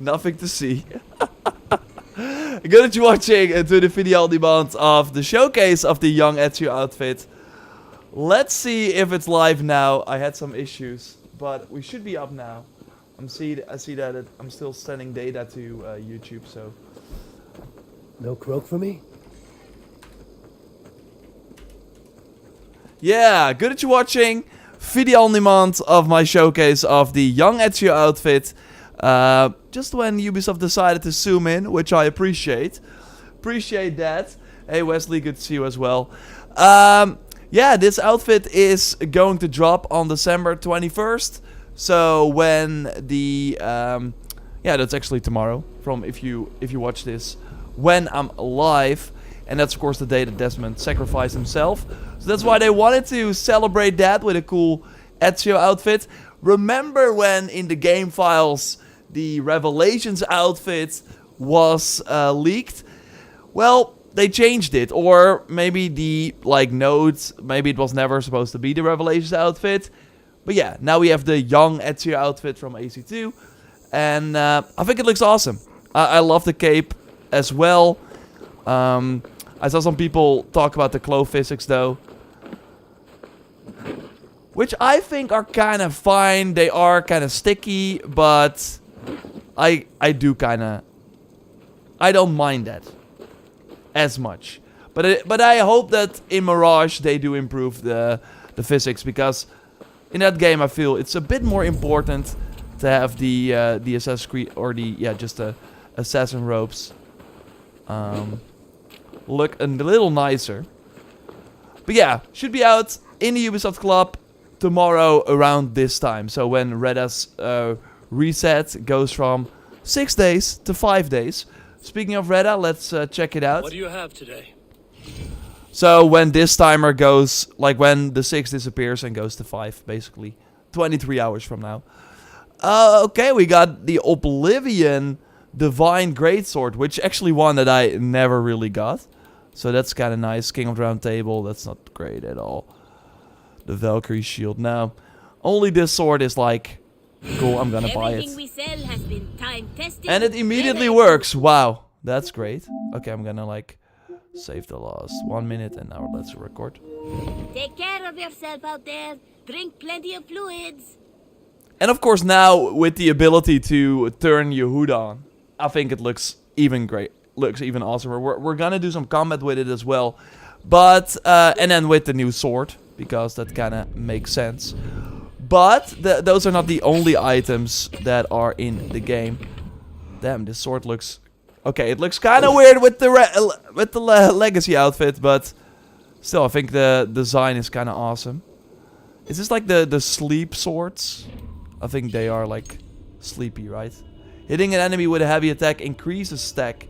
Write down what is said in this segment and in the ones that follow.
Nothing to see. Good that you're watching to the video on demand of the showcase of the young Ezio outfit. Let's see if it's live now. I had some issues, but we should be up now. I see that I'm still sending data to YouTube, so. No croak for me? Yeah, good that you're watching. Video on demand of my showcase of the young Ezio outfit. Just when Ubisoft decided to zoom in, which I appreciate. Appreciate that. Hey Wesley, good to see you as well. Yeah, this outfit is going to drop on December 21st. So when the yeah, that's actually tomorrow. From if you watch this when I'm live, and that's of course the day that Desmond sacrificed himself. So that's why they wanted to celebrate that with a cool Ezio outfit. Remember when in the game files the Revelations outfit was leaked? Well, they changed it, or maybe the notes, maybe it was never supposed to be the Revelations outfit. But yeah, now we have the young Ezio outfit from AC2, and I think it looks awesome. I love the cape as well. I saw some people talk about the claw physics though, which I think are kind of fine. They are kind of sticky, but I don't mind that as much. But I hope that in Mirage they do improve the physics, because in that game I feel it's a bit more important to have the Assassin's Creed, or just the assassin ropes look a little nicer. But yeah, should be out in the Ubisoft Club tomorrow around this time. So when Reda's reset goes from 6 days to 5 days. Speaking of Reda, let's check it out. What do you have today? So when this timer goes, like when the 6 disappears and goes to 5, basically 23 hours from now. Okay, we got the Oblivion Divine Greatsword, which actually one that I never really got. So that's kind of nice. King of the Round Table, that's not great at all. The Valkyrie Shield, no. Only this sword is like, cool, I'm gonna buy it. We sell has been time tested, And it immediately works. Wow, that's great. Okay, I'm gonna save the last 1 minute and now let's record. Take care of yourself out there. Drink plenty of fluids. And of course now with the ability to turn your hood on, I think it looks even great. Looks even awesomer. We're gonna do some combat with it as well. But, and then with the new sword, because that kind of makes sense. But those are not the only items that are in the game. Damn, this sword looks... Okay, it looks kind of weird with the Legacy outfit, but still, I think the design is kind of awesome. Is this like the sleep swords? I think they are like sleepy, right? Hitting an enemy with a heavy attack increases stack.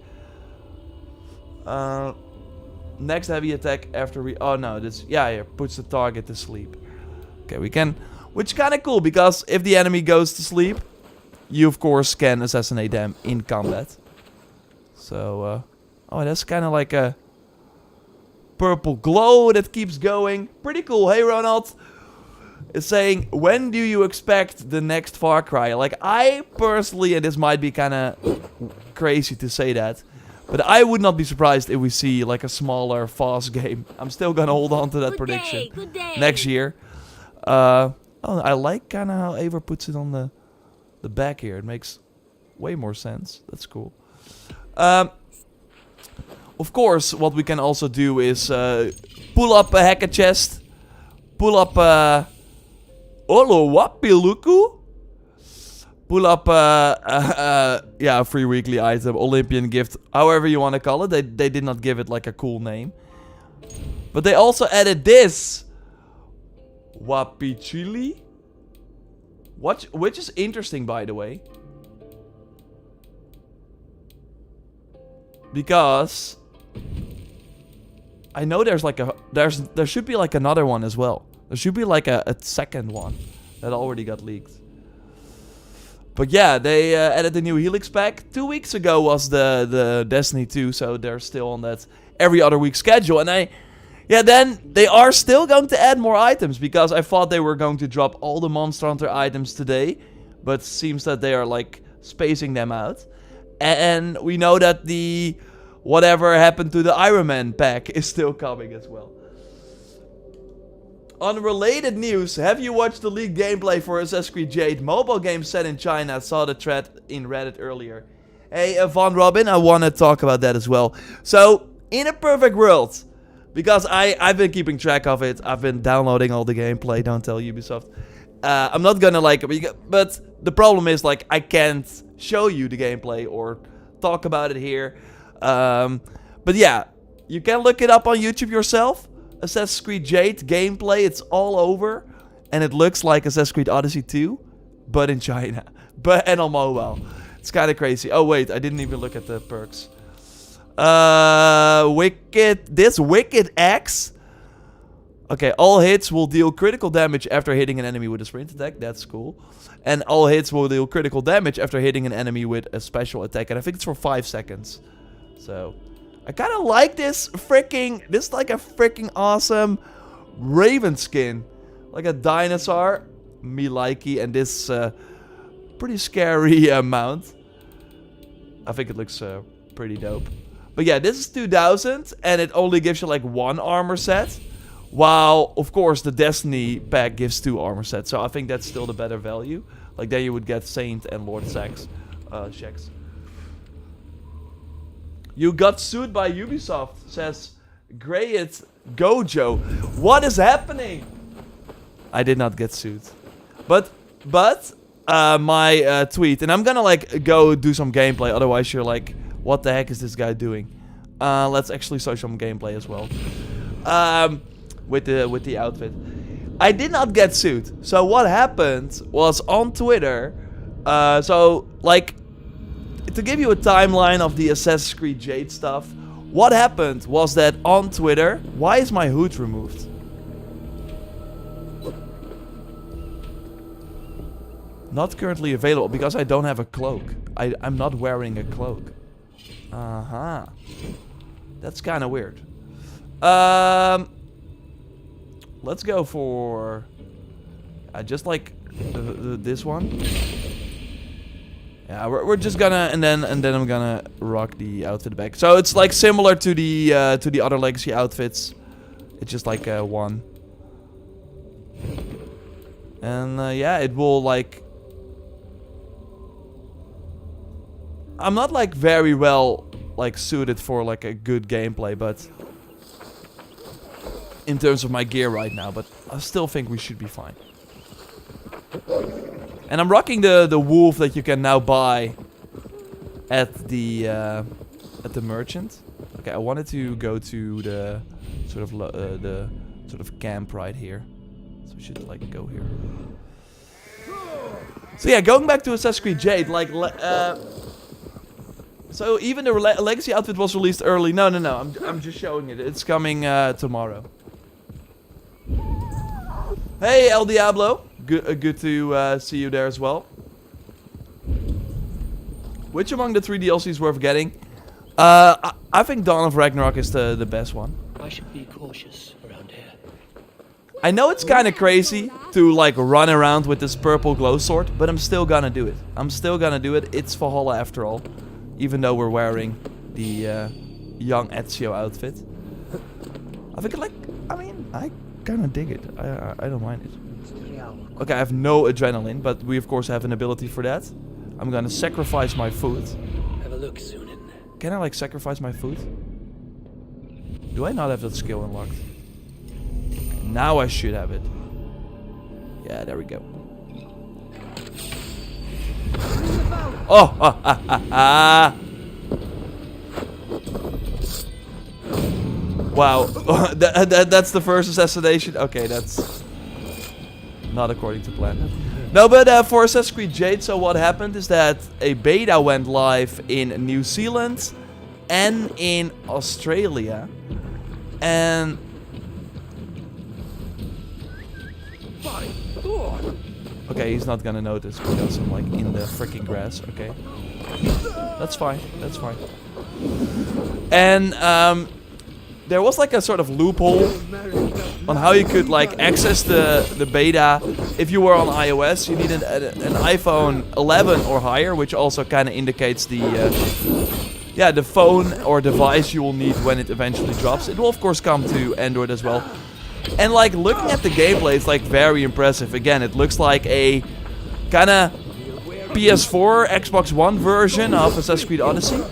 Next heavy attack after we... Oh no, this... Yeah, puts the target to sleep. Okay, we can... Which is kind of cool, because if the enemy goes to sleep, you of course can assassinate them in combat. So, oh, that's kind of like a purple glow that keeps going. Pretty cool. Hey, Ronald is saying, when do you expect the next Far Cry? Like, I personally, and this might be kind of crazy to say that, but I would not be surprised if we see like a smaller, fast game. I'm still gonna hold on to that prediction. Good day. Next year. Oh, I like kind of how Eivor puts it on the back here. It makes way more sense. That's cool. Of course, what we can also do is pull up a hacker chest. Pull up Olowapiluku. Pull up a free weekly item, Olympian gift, however you want to call it. They did not give it like a cool name. But they also added this. Wapichili? Which is interesting, by the way. Because I know there's like there should be like another one as well. There should be like a second one that already got leaked. But yeah, they added the new Helix pack. 2 weeks ago was the Destiny 2, so they're still on that every other week schedule. And then they are still going to add more items, because I thought they were going to drop all the Monster Hunter items today. But it seems that they are like spacing them out. And we know that the whatever happened to the Iron Man pack is still coming as well. On related news, have you watched the leaked gameplay for Assassin's Creed Jade mobile game set in China? I saw the thread in Reddit earlier. Hey, Von Robin, I want to talk about that as well. So, in a perfect world, because I've been keeping track of it, I've been downloading all the gameplay, don't tell Ubisoft. I'm not gonna like it, but the problem is, like, I can't show you the gameplay or talk about it here. But yeah, you can look it up on YouTube yourself. Assassin's Creed Jade gameplay, it's all over. And it looks like Assassin's Creed Odyssey 2, but in China. And on mobile. It's kind of crazy. Oh wait, I didn't even look at the perks. Wicked X. Okay, all hits will deal critical damage after hitting an enemy with a sprint attack. That's cool. And all hits will deal critical damage after hitting an enemy with a special attack. And I think it's for 5 seconds. So, I kind of like this is like a freaking awesome Raven skin. Like a dinosaur. Me likey. And this pretty scary mount. I think it looks pretty dope. But yeah, this is 2000. And it only gives you like 1 armor set. While, of course, the Destiny pack gives 2 armor sets. So I think that's still the better value. Like there you would get Saint and Lord Shax. You got sued by Ubisoft, says Grayit Gojo. What is happening? I did not get sued. But my tweet, and I'm gonna like go do some gameplay, otherwise you're like, what the heck is this guy doing? Let's actually show some gameplay as well. With the outfit. I did not get sued. So what happened was on Twitter, so like to give you a timeline of the Assassin's Creed Jade stuff, what happened was that on Twitter, why is my hood removed? Not currently available because I don't have a cloak. I'm not wearing a cloak. That's kind of weird. Let's go for just like this one. Yeah, we're just gonna and then I'm gonna rock the outfit back. So it's like similar to the other legacy outfits. It's just like one. And yeah, it will like. I'm not like very well like suited for like a good gameplay, but in terms of my gear right now, but I still think we should be fine. And I'm rocking the wolf that you can now buy at the merchant. Okay, I wanted to go to the sort of camp right here, so we should like go here. So yeah, going back to Assassin's Creed Jade, like so even the legacy outfit was released early. No, I'm just showing it. It's coming tomorrow. Hey, El Diablo. Good to see you there as well. Which among the 3 DLCs worth getting? I think Dawn of Ragnarok is the best one. I should be cautious around here. I know it's kind of crazy to like run around with this purple glow sword, but I'm still gonna do it. It's Valhalla after all. Even though we're wearing the young Ezio outfit. I think I kind of dig it. I don't mind it. Okay, I have no adrenaline, but we of course have an ability for that. I'm gonna sacrifice my food. Have a look soon. Can I like sacrifice my food? Do I not have that skill unlocked? Now I should have it. Yeah, there we go. Oh! Wow. That's the first assassination. Okay, that's not according to plan. No, but for Assassin's Creed Jade, so what happened is that a beta went live in New Zealand and in Australia. And okay, he's not gonna notice because I'm like in the freaking grass. Okay, that's fine. And there was like a sort of loophole on how you could like access the beta. If you were on iOS, you needed an iPhone 11 or higher, which also kind of indicates the the phone or device you will need when it eventually drops. It will of course come to Android as well. And like looking at the gameplay, it's like very impressive. Again, it looks like a kind of PS4, Xbox One version of Assassin's Creed Odyssey.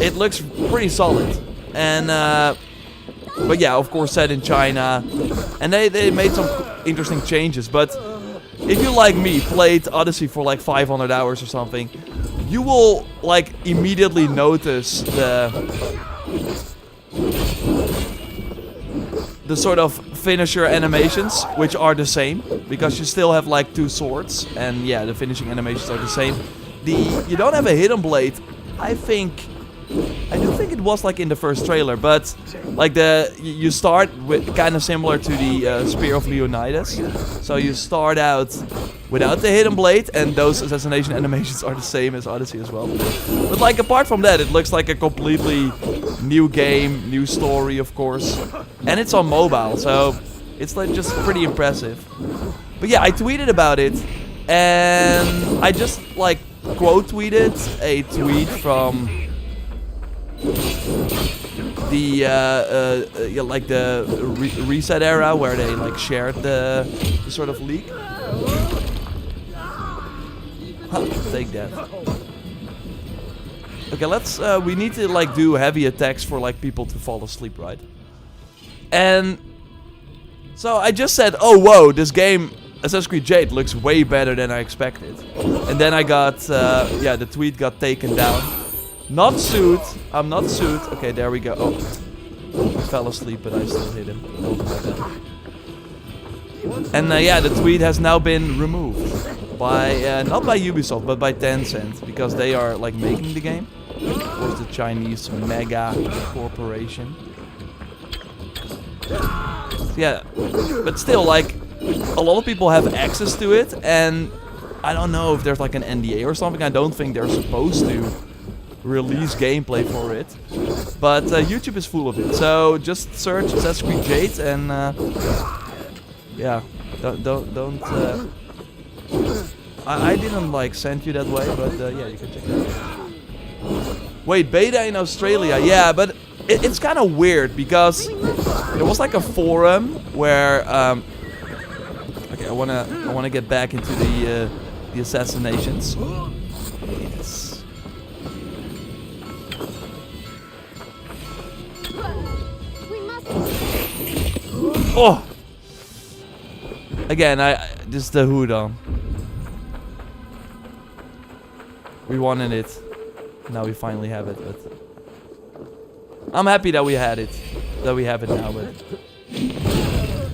It looks pretty solid. And but yeah, of course set in China. And they made some interesting changes. But if you, like me, played Odyssey for like 500 hours or something, you will like immediately notice the sort of finisher animations, which are the same, because you still have like 2 swords, and yeah, the finishing animations are the same. You don't have a hidden blade. I do think it was like in the first trailer, but like you start with kind of similar to the Spear of Leonidas. So you start out without the hidden blade, and those assassination animations are the same as Odyssey as well. But like apart from that, it looks like a completely new game, new story, of course, and it's on mobile, so it's like just pretty impressive. But yeah, I tweeted about it, and I just like quote tweeted a tweet from the like the reset era, where they like shared the sort of leak. Take that. Okay, let's we need to like do heavy attacks for like people to fall asleep, right? And so I just said, oh whoa, this game Assassin's Creed Jade looks way better than I expected. And then I got the tweet got taken down. Not suit. I'm not suit. Okay, there we go. Oh, he fell asleep, but I still hit him. That was my bad. And the tweet has now been removed by not by Ubisoft, but by Tencent, because they are like making the game. Of course, the Chinese mega corporation. Yeah, but still, like a lot of people have access to it, and I don't know if there's like an NDA or something. I don't think they're supposed to release gameplay for it, but YouTube is full of it. So just search Assassin's Creed Jade, and yeah, don't. I didn't like send you that way, but yeah, you can check it out. Wait, beta in Australia? Yeah, but it's kind of weird because there was like a forum where okay, I wanna get back into the assassinations. Yes. Oh! Again, this is the hood on. We wanted it. Now we finally have it, but I'm happy that we had it. That we have it now, but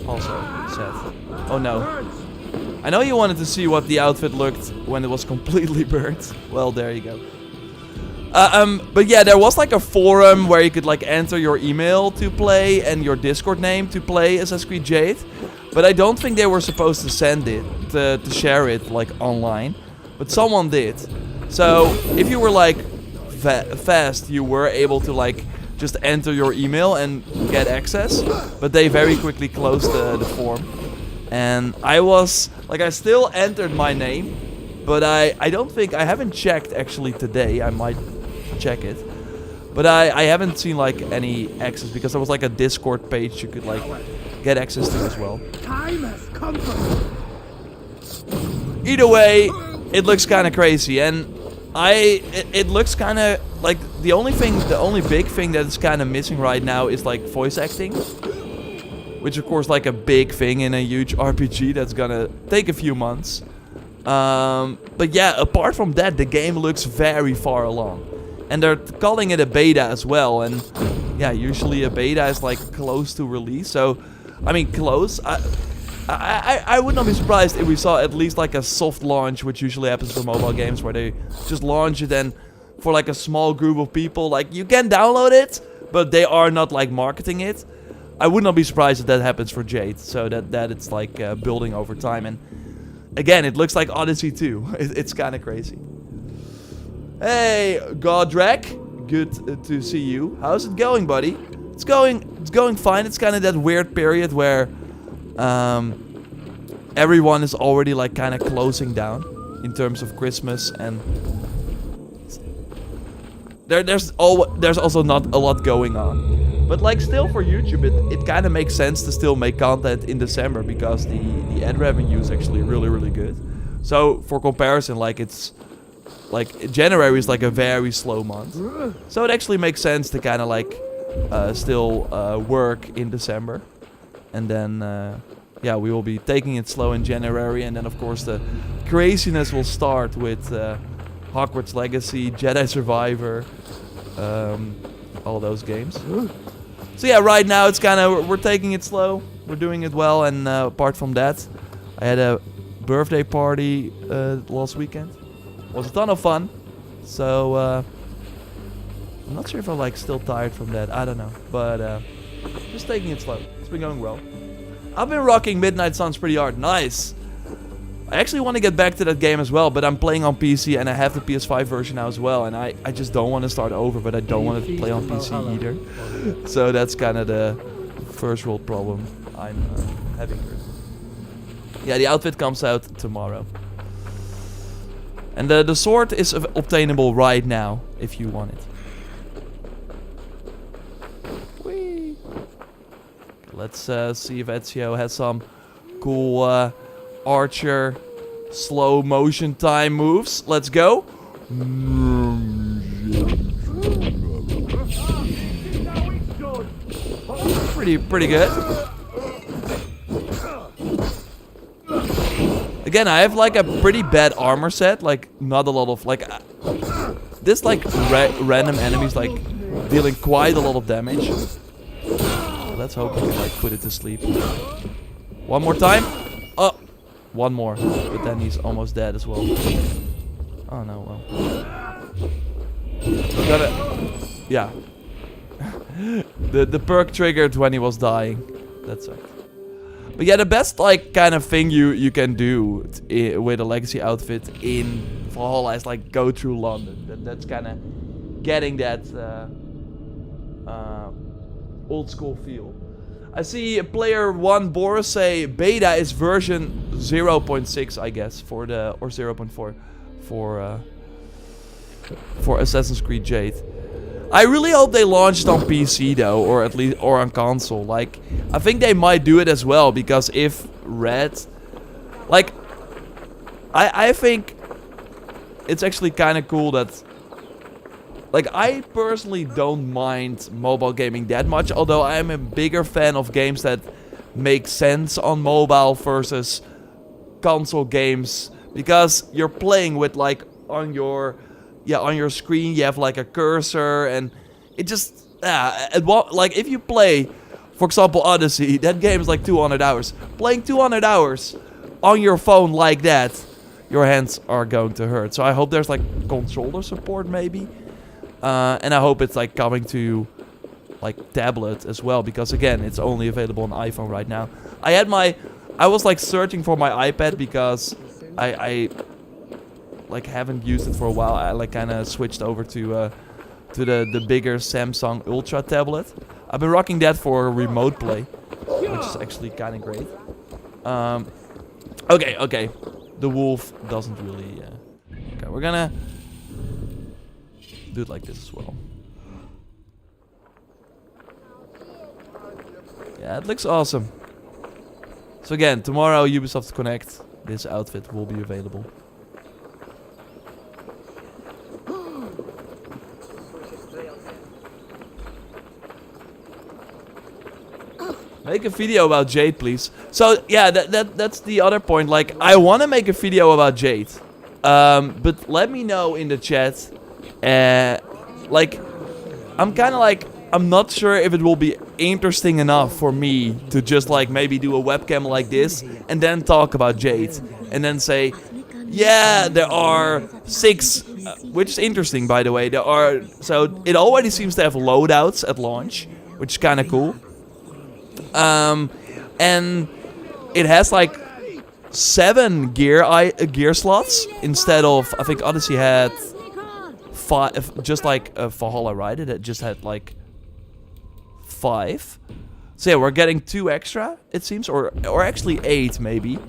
also sad. Oh no. I know you wanted to see what the outfit looked when it was completely burnt. Well, there you go. But yeah, there was like a forum where you could like enter your email to play and your Discord name to play Assassin's Creed Jade. But I don't think they were supposed to send it, to share it like online. But someone did. So if you were like fast, you were able to like just enter your email and get access. But they very quickly closed the form. And I still entered my name. But I don't think, I haven't checked actually today. I might check it. But I haven't seen like any access, because there was like a Discord page you could like get access to as well. Time has come. Either way, it looks kind of crazy, and it looks kind of like the only big thing that is kind of missing right now is like voice acting, which of course like a big thing in a huge RPG that's gonna take a few months. But yeah, apart from that, the game looks very far along. And they're calling it a beta as well. And yeah, usually a beta is like close to release. So, I mean, close. I would not be surprised if we saw at least like a soft launch, which usually happens for mobile games, where they just launch it and for like a small group of people, like you can download it, but they are not like marketing it. I would not be surprised if that happens for Jade. So that it's like building over time. And again, it looks like Odyssey 2. It's kind of crazy. Hey, Godrek. good to see you. How's it going, buddy? It's going fine. It's kind of that weird period where everyone is already like kind of closing down in terms of Christmas, and there's also not a lot going on. But like still for YouTube, it kind of makes sense to still make content in December because the ad revenue is actually really good. So for comparison, like it's like January is like a very slow month. So it actually makes sense to kind of like still work in December. And then yeah, we will be taking it slow in January, and then of course the craziness will start with Hogwarts Legacy, Jedi Survivor, all those games. So yeah, right now it's kind of, we're taking it slow, we're doing it well, and apart from that, I had a birthday party last weekend. It was a ton of fun, so I'm not sure if I'm like still tired from that, I don't know, but just taking it slow. It's been going well. I've been rocking Midnight Suns pretty hard. Nice. I actually want to get back to that game as well, but I'm playing on PC and I have the PS5 version now as well, and I just don't want to start over, but I don't want to play on PC either. So that's kind of the first world problem I'm having here. Yeah, the outfit comes out tomorrow. And the sword is obtainable right now if you want it. Whee! Let's see if Ezio has some cool archer slow motion time moves. Let's go. Pretty good. Again, I have like a pretty bad armor set, like not a lot of like this like random enemies like dealing quite a lot of damage. Let's hope we can like put it to sleep. One more time. Oh, one more, but then he's almost dead as well. Oh no, well. Yeah. the perk triggered when he was dying. That sucked. But yeah, the best like kind of thing you can do with a legacy outfit in Valhalla is like go through London. That's kind of getting that old school feel. I see player 1 Boris say beta is version 0.6, I guess, for the or 0.4 for Assassin's Creed Jade. I really hope they launched on PC though, or at least on console. Like, I think they might do it as well, because if Red, like, I think it's actually kind of cool that, like, I personally don't mind mobile gaming that much, although I am a bigger fan of games that make sense on mobile versus console games, because you're playing with like on your screen you have like a cursor, and it just like if you play, for example, Odyssey, that game is like 200 hours. Playing 200 hours on your phone like that, your hands are going to hurt. So I hope there's like controller support maybe, and I hope it's like coming to like tablet as well, because again, it's only available on iPhone right now. I was like searching for my iPad because I like haven't used it for a while. I like kind of switched over to the bigger Samsung Ultra tablet. I've been rocking that for remote play, which is actually kind of great. Okay. The wolf doesn't really... Okay, we're gonna do it like this as well. Yeah, it looks awesome. So again, tomorrow Ubisoft Connect, this outfit will be available. Make a video about Jade, please. So yeah, that's the other point. Like, I want to make a video about Jade, but let me know in the chat. Like, I'm kind of like, I'm not sure if it will be interesting enough for me to just like maybe do a webcam like this and then talk about Jade and then say, yeah, there are 6, which is interesting, by the way. So it already seems to have loadouts at launch, which is kind of cool. And it has like 7 gear slots instead of, I think Odyssey had 5, just like Valhalla, right? It just had like 5. So yeah, we're getting 2 extra, it seems, or actually 8 maybe.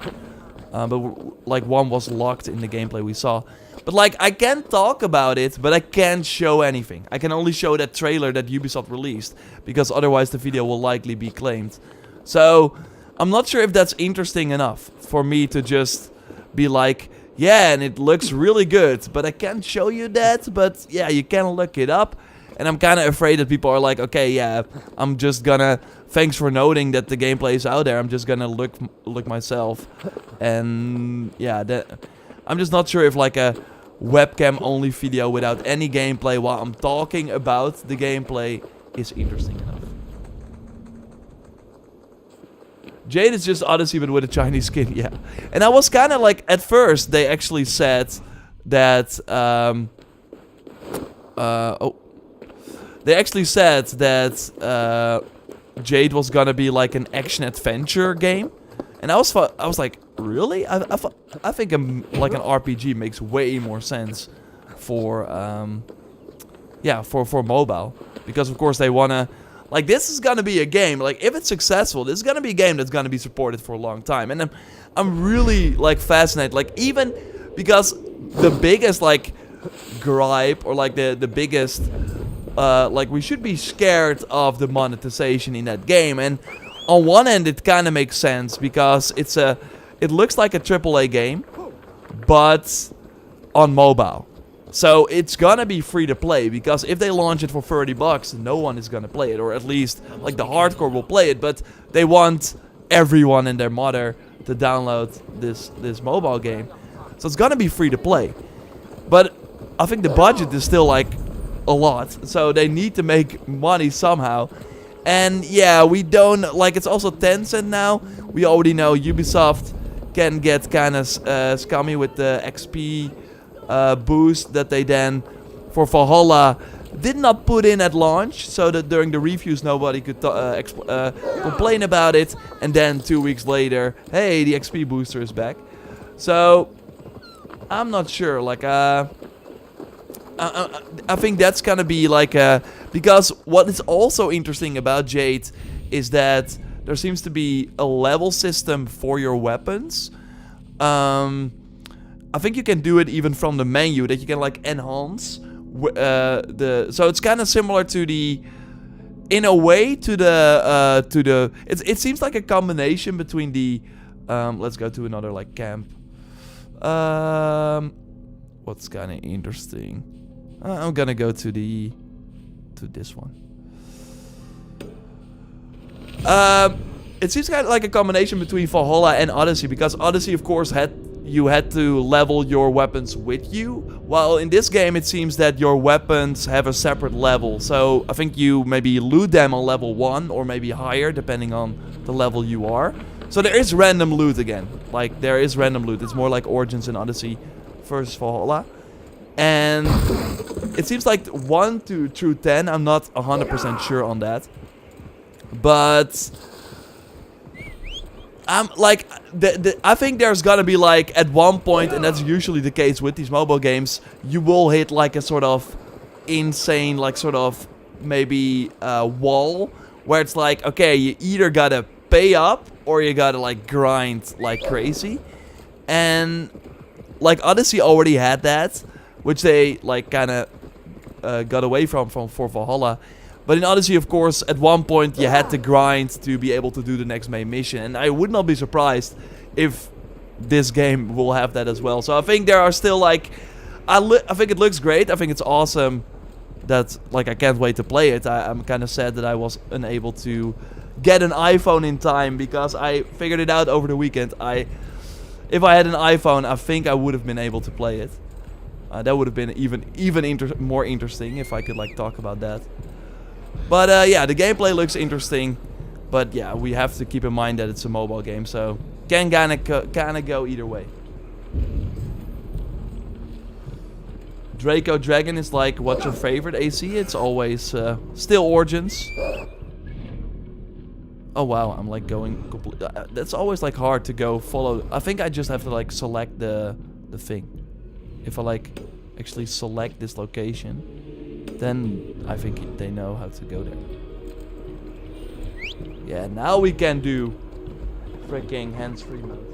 But like 1 was locked in the gameplay we saw. But like I can talk about it, but I can't show anything. I can only show that trailer that Ubisoft released, because otherwise the video will likely be claimed. So I'm not sure if that's interesting enough for me to just be like, yeah, and it looks really good, but I can't show you that. But yeah, you can look it up. And I'm kind of afraid that people are like, okay, yeah, I'm just gonna, thanks for noting that the gameplay is out there, I'm just gonna look myself. And yeah, I'm just not sure if like a webcam only video without any gameplay while I'm talking about the gameplay is interesting enough. Jade is just Odyssey but with a Chinese skin, yeah. And I was kind of like, at first they actually said that, they actually said that Jade was gonna be like an action-adventure game. And I was like, really? I think like an RPG makes way more sense for, for mobile. Because of course they wanna, like this is gonna be a game, like if it's successful, this is gonna be a game that's gonna be supported for a long time. And I'm really like fascinated, like even because the biggest like gripe or like the biggest like we should be scared of the monetization in that game, and on one end it kind of makes sense because it looks like a AAA game, but on mobile. So it's gonna be free to play, because if they launch it for $30, no one is gonna play it, or at least like the hardcore will play it, but they want everyone and their mother to download this mobile game. So it's gonna be free to play. But I think the budget is still like a lot, so they need to make money somehow. And yeah, we don't, like it's also Tencent now. We already know Ubisoft can get kind of scummy with the XP boost that they then, for Valhalla, did not put in at launch, so that during the reviews nobody could complain about it. And then 2 weeks later, hey, the XP booster is back. So I'm not sure, like I think that's gonna be like because what is also interesting about Jade is that there seems to be a level system for your weapons. I think you can do it even from the menu, that you can like enhance so it's kind of similar to the, in a way, to the it seems like a combination between the let's go to another like camp. What's kind of interesting? I'm gonna go to this one. It seems kind of like a combination between Valhalla and Odyssey, because Odyssey, of course, you had to level your weapons with you, while in this game it seems that your weapons have a separate level. So I think you maybe loot them on level 1 or maybe higher, depending on the level you are. So there is random loot again. Like there is random loot. It's more like Origins and Odyssey versus Valhalla. And it seems like 1 through 10. I'm not 100% sure on that. But I'm like, I think there's gonna be like at one point, and that's usually the case with these mobile games, you will hit like a sort of insane, like sort of maybe wall, where it's like, okay, you either gotta pay up or you gotta like grind like crazy. And like Odyssey already had that, which they like kind of got away from for Valhalla. But in Odyssey, of course, at one point you had to grind to be able to do the next main mission. And I would not be surprised if this game will have that as well. So I think there are still like, I think it looks great. I think it's awesome that like I can't wait to play it. I'm kind of sad that I was unable to get an iPhone in time, because I figured it out over the weekend. If I had an iPhone, I think I would have been able to play it. That would have been even more interesting if I could like talk about that. But yeah, the gameplay looks interesting. But yeah, we have to keep in mind that it's a mobile game, so can kind of go either way. Draco Dragon is like, what's your favorite AC? It's always still Origins. Oh wow, I'm like going completely. That's always like hard to go follow. I think I just have to like select the thing. If I like actually select this location, then I think they know how to go there. Yeah, now we can do freaking hands-free mode.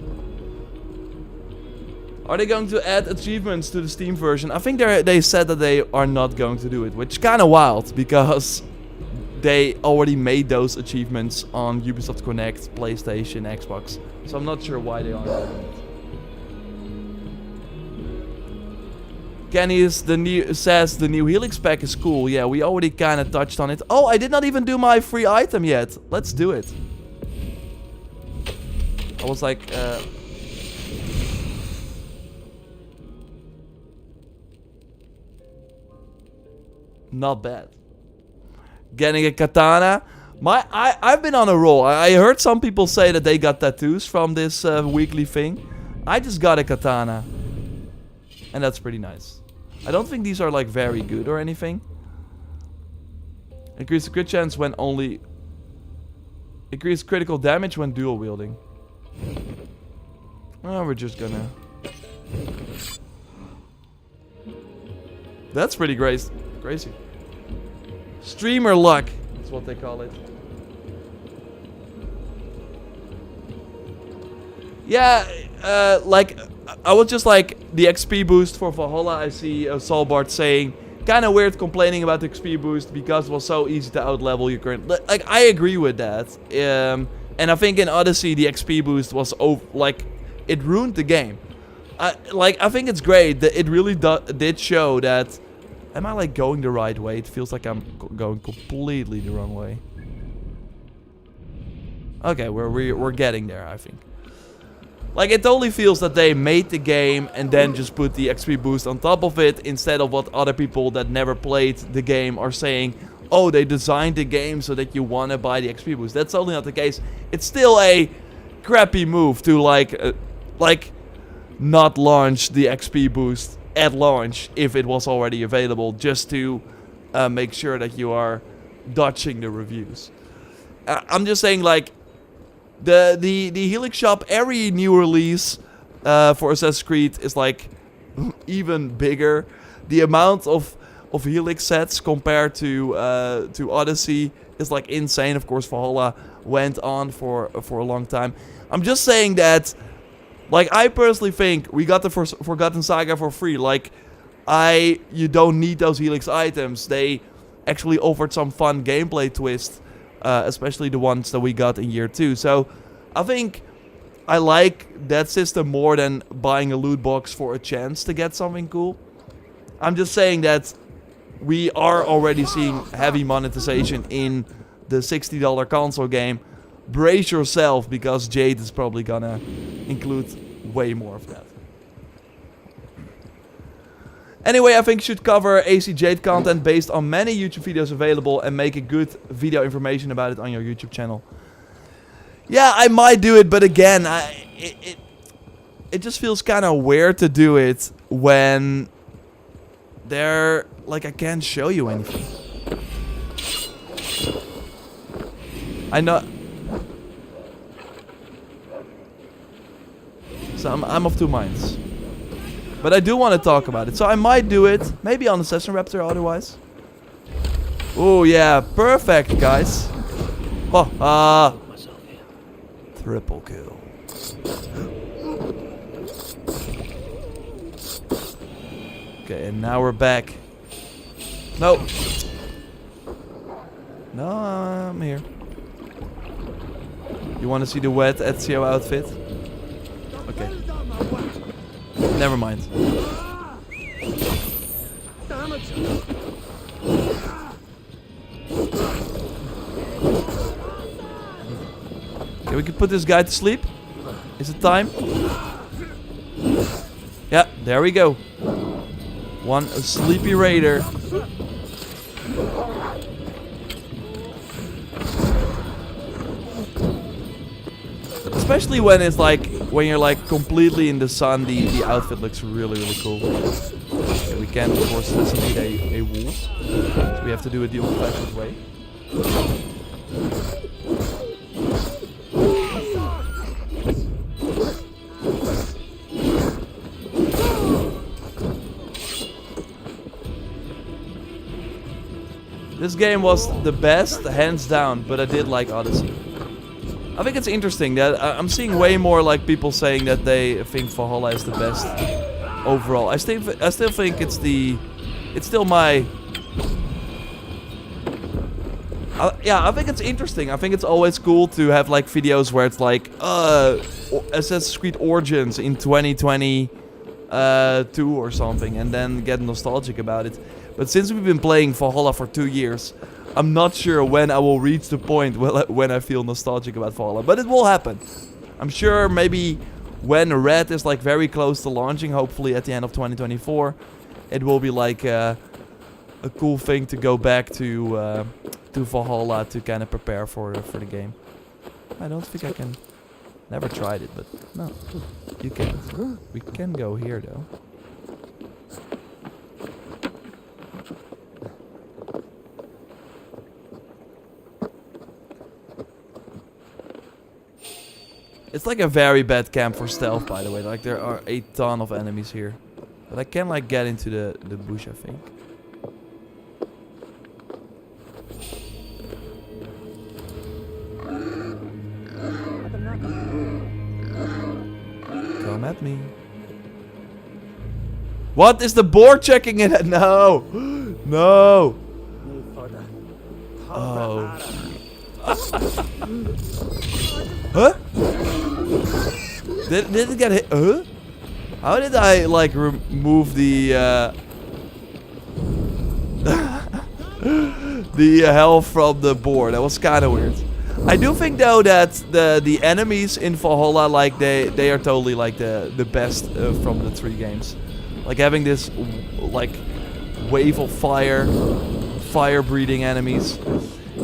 Are they going to add achievements to the Steam version? I think they said that they are not going to do it, which is kind of wild because they already made those achievements on Ubisoft Connect, PlayStation, Xbox. So I'm not sure why they aren't doing it. Kenny says the new Helix pack is cool. Yeah, we already kind of touched on it. Oh, I did not even do my free item yet. Let's do it. I was like, not bad. Getting a katana. I've been on a roll. I heard some people say that they got tattoos from this weekly thing. I just got a katana. And that's pretty nice. I don't think these are like very good or anything. Increase the crit chance when only... Increase critical damage when dual wielding. Oh, we're just gonna... That's pretty crazy. Streamer luck. That's what they call it. Yeah, like... I was just like, the XP boost for Valhalla, I see Solbart saying, kind of weird complaining about the XP boost because it was so easy to outlevel your current... Like, I agree with that. And I think in Odyssey, the XP boost was, like, it ruined the game. I think it's great that it really did show that... Am I, like, going the right way? It feels like I'm going completely the wrong way. Okay, we're getting there, I think. Like, it totally feels that they made the game and then just put the XP boost on top of it, instead of what other people that never played the game are saying, oh, they designed the game so that you want to buy the XP boost. That's totally not the case. It's still a crappy move to, like not launch the XP boost at launch if it was already available, just to make sure that you are dodging the reviews. I'm just saying, like, the Helix shop, every new release for Assassin's Creed is like even bigger. The amount of Helix sets compared to Odyssey is like insane. Of course, Valhalla went on for a long time. I'm just saying that, like, I personally think we got the Forgotten Saga for free. Like, you don't need those Helix items. They actually offered some fun gameplay twist. Especially the ones that we got in year 2. So, I think I like that system more than buying a loot box for a chance to get something cool. I'm just saying that we are already seeing heavy monetization in the $60 console game. Brace yourself, because Jade is probably gonna include way more of that. Anyway, I think you should cover AC Jade content based on many YouTube videos available and make a good video information about it on your YouTube channel. Yeah, I might do it, but again, it just feels kind of weird to do it when I can't show you anything. I know. So I'm of two minds. But I do want to talk about it. So I might do it. Maybe on JorRaptor otherwise. Oh yeah, perfect, guys. Oh, triple kill. Okay, and now we're back. No. No, I'm here. You want to see the wet Ezio outfit? Okay. Never mind. Okay, we can put this guy to sleep. Is it time? Yeah, there we go. One sleepy raider. Especially when it's like, when you're like completely in the sun, the outfit looks really, really cool. Okay, we can of course assassinate a wolf. So we have to do it the old-fashioned way. This game was the best, hands down, but I did like Odyssey. I think it's interesting that I'm seeing way more like people saying that they think Valhalla is the best overall. I still think it's still my... yeah, I think it's interesting. I think it's always cool to have like videos where it's like, Assassin's Creed Origins in 2022 or something, and then get nostalgic about it. But since we've been playing Valhalla for 2 years, I'm not sure when I will reach the point when I feel nostalgic about Valhalla. But it will happen. I'm sure maybe when Red is like very close to launching, hopefully at the end of 2024, it will be like a cool thing to go back to Valhalla to kind of prepare for the game. I don't think I can. Never tried it, but no, you can. We can go here though. It's like a very bad camp for stealth, by the way. Like there are a ton of enemies here, but I can like get into the bush, I think. Come at me. What is the board checking it? No, no. Oh. Huh? Did it get hit? Huh? How did I like remove the the health from the board? That was kind of weird. I do think though that the enemies in Valhalla, like they are totally like the best from the 3 games. Like having this like wave of fire breathing enemies,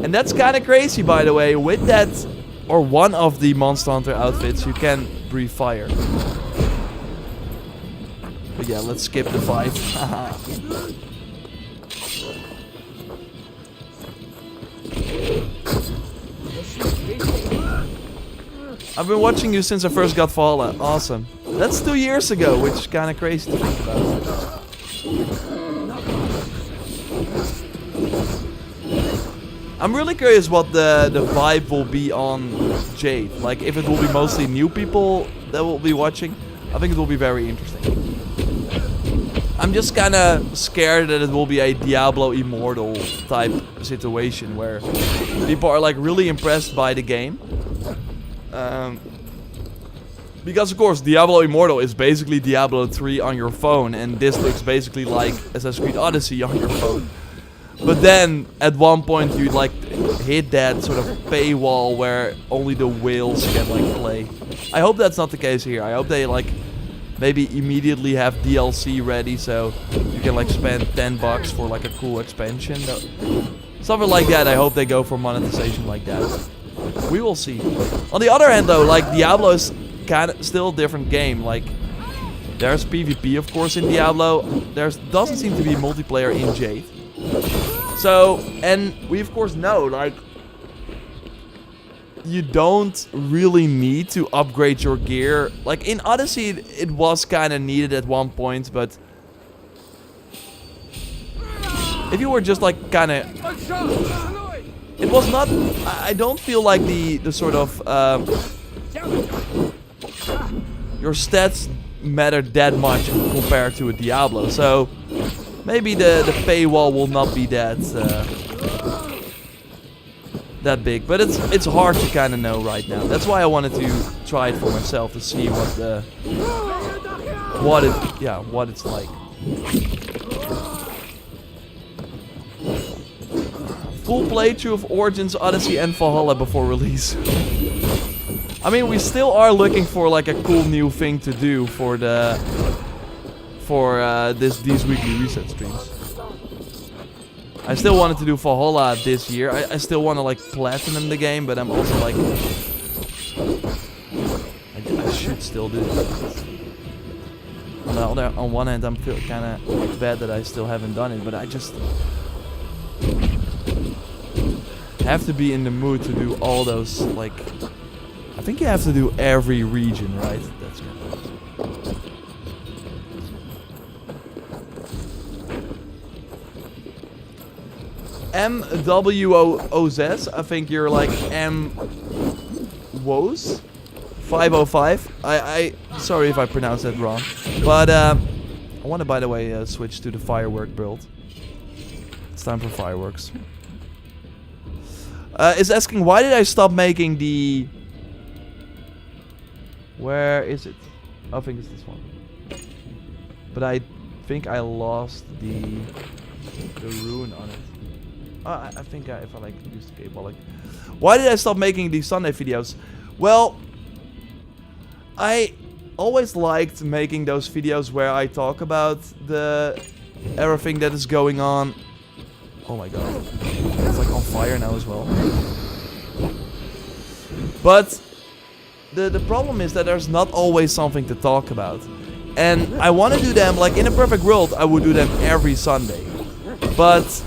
and that's kind of crazy, by the way. With that, or one of the Monster Hunter outfits, you can breathe fire. But yeah, let's skip the fight. I've been watching you since I first got Valhalla. Awesome. That's 2 years ago, which is kind of crazy to think about. I'm really curious what the vibe will be on Jade. Like, if it will be mostly new people that will be watching, I think it will be very interesting. I'm just kind of scared that it will be a Diablo Immortal type situation where people are like really impressed by the game. Because of course Diablo Immortal is basically Diablo 3 on your phone, and this looks basically like Assassin's Creed Odyssey on your phone. But then at one point you like hit that sort of paywall where only the whales can like play. I hope that's not the case here. I hope they like maybe immediately have DLC ready so you can like spend 10 bucks for like a cool expansion. Something like that. I hope they go for monetization like that. We will see. On the other hand though, like Diablo is kind of still a different game. Like there's PvP of course in Diablo. There doesn't seem to be multiplayer in Jade. So, and we of course know, like, you don't really need to upgrade your gear. Like in Odyssey, it was kind of needed at one point, but if you were just like kind of, it was not. I don't feel like the sort of your stats mattered that much compared to a Diablo. So maybe the paywall will not be that big, but it's hard to kind of know right now. That's why I wanted to try it for myself to see what it's like. Full playthrough of Origins, Odyssey, and Valhalla before release. I mean, we still are looking for like a cool new thing to do for these weekly reset streams. I still wanted to do Valhalla this year. I still want to like platinum the game, but I'm also like I should still do it. On one hand, I'm feel kind of bad that I still haven't done it, but I just have to be in the mood to do all those, like, I think you have to do every region, right? That's kind of MWOZ. I think you're like MWOZ 505. I sorry if I pronounced that wrong. But I want to, by the way, switch to the firework build. It's time for fireworks. Is asking, why did I stop making the... Where is it? I think it's this one. But I think I lost the rune on it. I think if I like use the cable, like... Why did I stop making these Sunday videos? Well, I always liked making those videos where I talk about everything that is going on. Oh my god. It's like on fire now as well. But the problem is that there's not always something to talk about. And I want to do them, like in a perfect world, I would do them every Sunday. But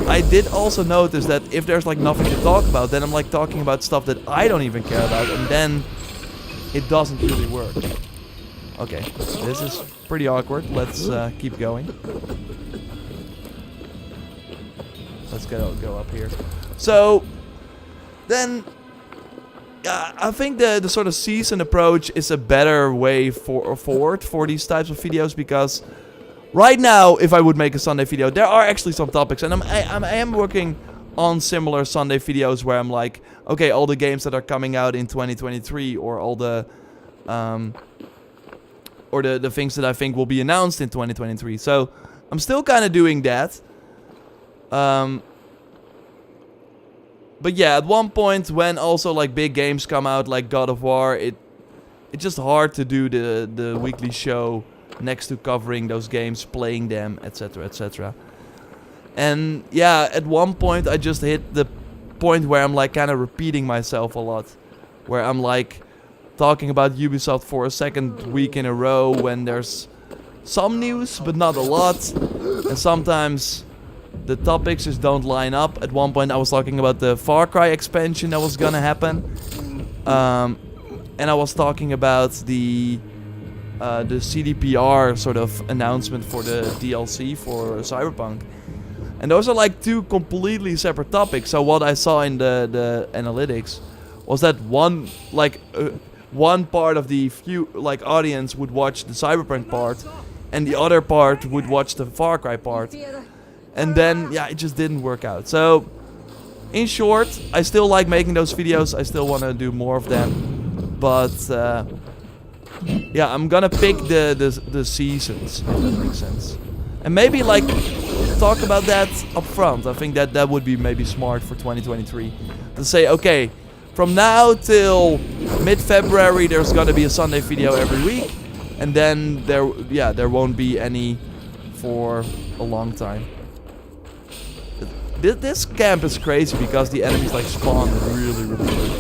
I did also notice that if there's like nothing to talk about, then I'm like talking about stuff that I don't even care about, and then it doesn't really work. Okay, this is pretty awkward. Let's keep going. Let's go up here. So then I think the sort of season approach is a better way forward for these types of videos, because right now, if I would make a Sunday video, there are actually some topics, and I am working on similar Sunday videos where I'm like, okay, all the games that are coming out in 2023, or all the the things that I think will be announced in 2023. So I'm still kind of doing that. But yeah, at one point when also like big games come out like God of War, it's just hard to do the weekly show next to covering those games, playing them, etc, etc. And yeah, at one point I just hit the point where I'm like kind of repeating myself a lot, where I'm like talking about Ubisoft for a second week in a row when there's some news but not a lot, and sometimes the topics just don't line up. At one point I was talking about the Far Cry expansion that was gonna happen, and I was talking about the CDPR sort of announcement for the DLC for Cyberpunk. And those are like two completely separate topics. So what I saw in the analytics was that one part of the audience would watch the Cyberpunk part, and the other part would watch the Far Cry part. And then, yeah, it just didn't work out. So, in short, I still like making those videos. I still want to do more of them. But, yeah, I'm gonna pick the seasons, if that makes sense. And maybe, like, talk about that up front. I think that would be maybe smart for 2023. To say, okay, from now till mid-February, there's gonna be a Sunday video every week. And then, there won't be any for a long time. This camp is crazy because the enemies like spawn really, really quick.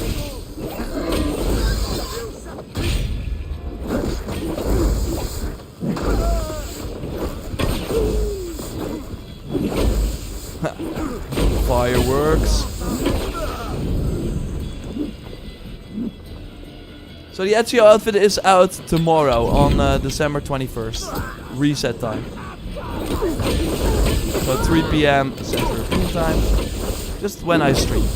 Fireworks. So the Ezio outfit is out tomorrow on December 21st. Reset time. So 3 PM Central European time, just when I stream.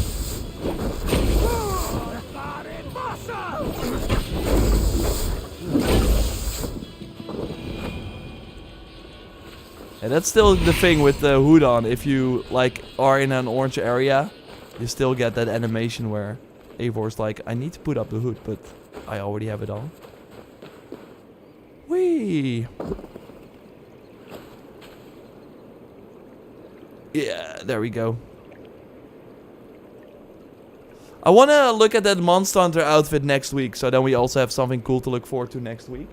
And that's still the thing with the hood on. If you like are in an orange area, you still get that animation where Eivor's like, I need to put up the hood, but I already have it on. Whee! Yeah, there we go. I want to look at that Monster Hunter outfit next week, so then we also have something cool to look forward to next week.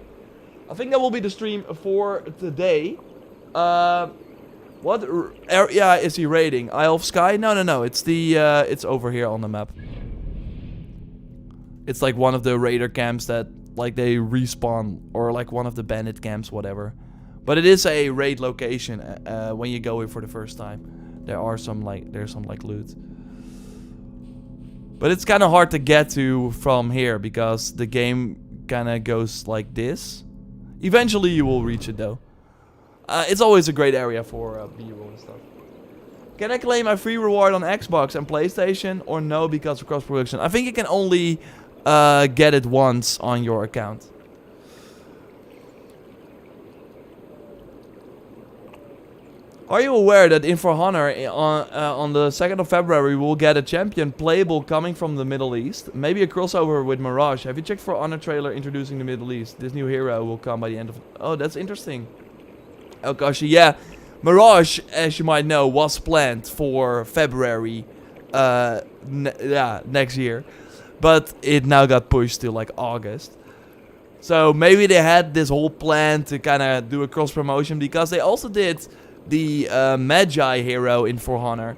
I think that will be the stream for today. What? Yeah, is he raiding? Isle of Skye? No. It's it's over here on the map. It's like one of the raider camps that, like, they respawn, or like one of the bandit camps, whatever. But it is a raid location when you go here for the first time. There's some loot. But it's kind of hard to get to from here because the game kind of goes like this. Eventually you will reach it though. It's always a great area for B-roll and stuff. Can I claim my free reward on Xbox and PlayStation or no because of cross-production? I think you can only get it once on your account. Are you aware that in For Honor on the 2nd of February we'll get a champion playable coming from the Middle East? Maybe a crossover with Mirage. Have you checked For Honor trailer introducing the Middle East? This new hero will come by the end of... Oh, that's interesting. Oh gosh, yeah. Mirage, as you might know, was planned for February next year. But it now got pushed to like August. So maybe they had this whole plan to kind of do a cross promotion because they also did the Magi hero in For Honor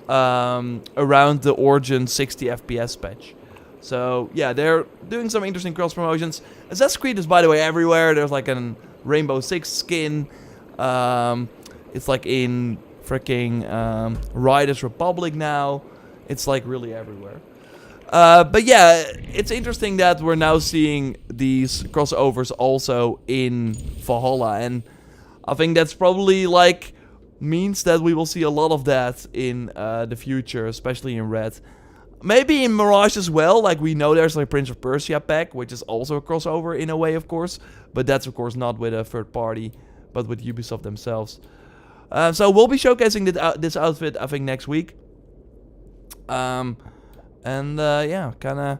around the Origin 60 FPS patch. So yeah, they're doing some interesting cross promotions. Assassin's Creed is, by the way, everywhere. There's like a Rainbow Six skin. It's like in freaking Riders Republic now. It's like really everywhere. But yeah, it's interesting that we're now seeing these crossovers also in Valhalla, and I think that's probably like means that we will see a lot of that in the future, especially in Red. Maybe in Mirage as well. Like we know there's like Prince of Persia pack, which is also a crossover in a way, of course. But that's of course not with a third party, but with Ubisoft themselves. So we'll be showcasing this outfit, I think, next week. Yeah, kind of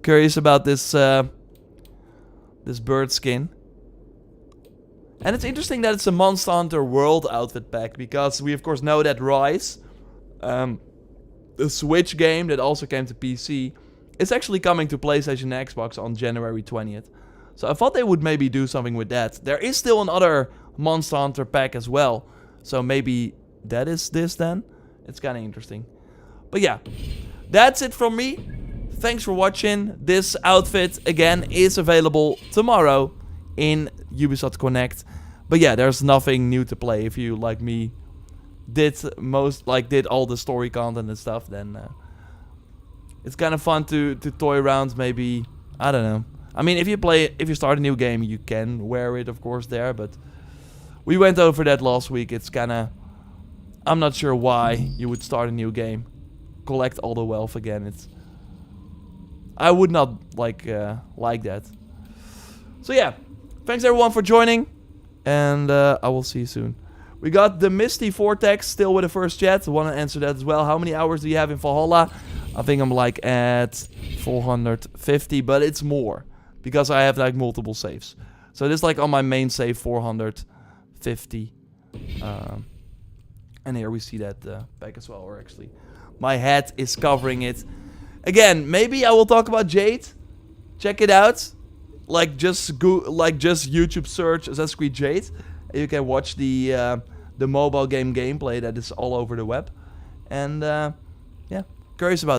curious about this this bird skin. And it's interesting that it's a Monster Hunter World outfit pack, because we of course know that Rise, the Switch game that also came to PC, is actually coming to PlayStation and Xbox on January 20th. So I thought they would maybe do something with that. There is still another Monster Hunter pack as well. So maybe that is this then. It's kind of interesting. But yeah, that's it from me. Thanks for watching. This outfit, again, is available tomorrow in Ubisoft Connect. But yeah, there's nothing new to play. If you, like me, did all the story content and stuff, then it's kind of fun to toy around. Maybe, I don't know. I mean, if you start a new game, you can wear it, of course, there. But we went over that last week. It's kind of, I'm not sure why you would start a new game, collect all the wealth again. I would not like that. So yeah, thanks everyone for joining, and I will see you soon. We got the Misty Vortex still with the first chat. I want to answer that as well. How many hours do you have in Valhalla? I think I'm like at 450, but it's more because I have like multiple saves. So this like on my main save 450. And here we see that back as well, or actually my hat is covering it. Again, maybe I will talk about Jade. Check it out. Just YouTube search Assassin's Creed Jade. And you can watch the mobile game gameplay that is all over the web. And yeah, curious about it.